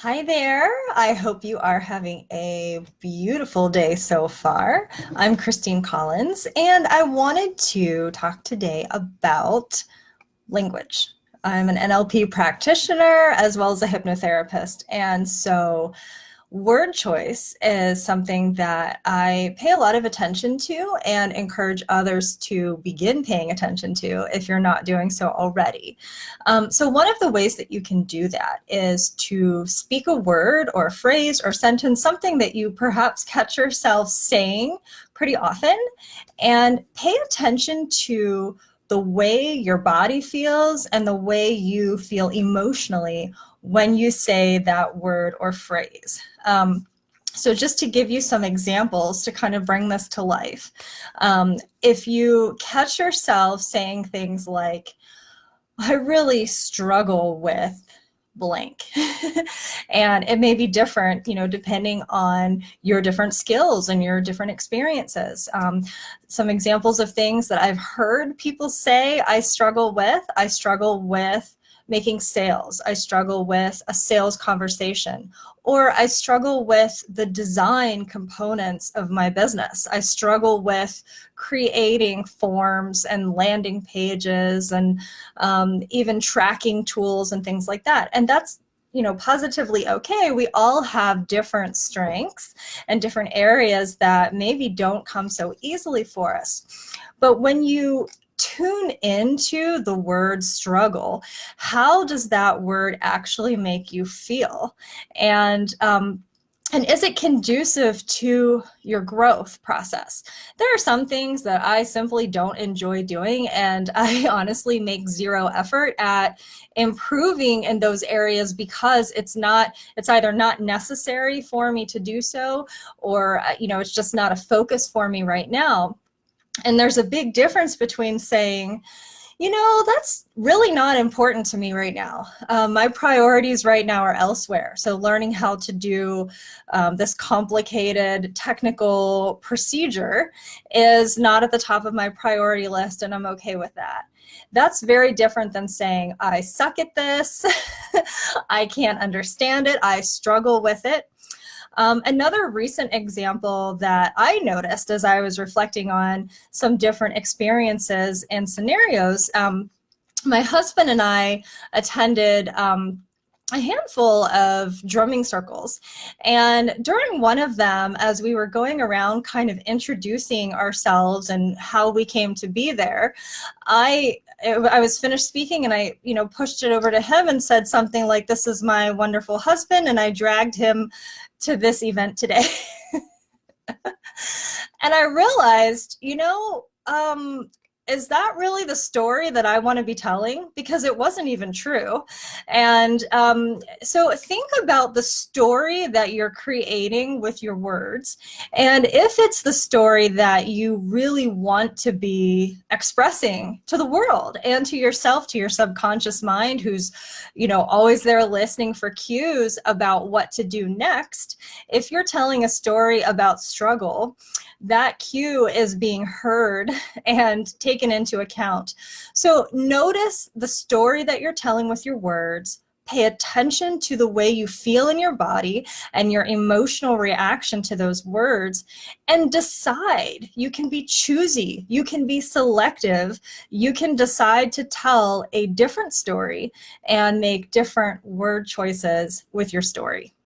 Hi there. I hope you are having a beautiful day so far. I'm Christine Collins, and I wanted to talk today about language. I'm an NLP practitioner as well as a hypnotherapist, and so word choice is something that I pay a lot of attention to and encourage others to begin paying attention to if you're not doing so already. So one of the ways that you can do that is to speak a word or a phrase or sentence, something that you perhaps catch yourself saying pretty often, and pay attention to the way your body feels and the way you feel emotionally when you say that word or phrase. So just to give you some examples to kind of bring this to life, if you catch yourself saying things like, I really struggle with blank. And it may be different, depending on your different skills and your different experiences. Some examples of things that I've heard people say I struggle with making sales. I struggle with a sales conversation, or I struggle with the design components of my business. I struggle with creating forms and landing pages and even tracking tools and things like that. And that's positively okay. We all have different strengths and different areas that maybe don't come so easily for us. But when you tune into the word struggle, how does that word actually make you feel? And is it conducive to your growth process? There are some things that I simply don't enjoy doing, and I honestly make zero effort at improving in those areas because it's either not necessary for me to do so, or it's just not a focus for me right now. And there's a big difference between saying, that's really not important to me right now. My priorities right now are elsewhere. So learning how to do this complicated technical procedure is not at the top of my priority list, and I'm okay with that. That's very different than saying, I suck at this, I can't understand it, I struggle with it. Another recent example that I noticed as I was reflecting on some different experiences and scenarios, my husband and I attended a handful of drumming circles. And during one of them, as we were going around kind of introducing ourselves and how we came to be there, I was finished speaking and I, pushed it over to him and said something like, this is my wonderful husband, and I dragged him to this event today. And I realized, is that really the story that I want to be telling? Because it wasn't even true. And so think about the story that you're creating with your words. And if it's the story that you really want to be expressing to the world and to yourself, to your subconscious mind, who's, always there listening for cues about what to do next, if you're telling a story about struggle, that cue is being heard and taken into account. So notice the story that you're telling with your words. Pay attention to the way you feel in your body and your emotional reaction to those words, and decide. You can be choosy, you can be selective, you can decide to tell a different story and make different word choices with your story.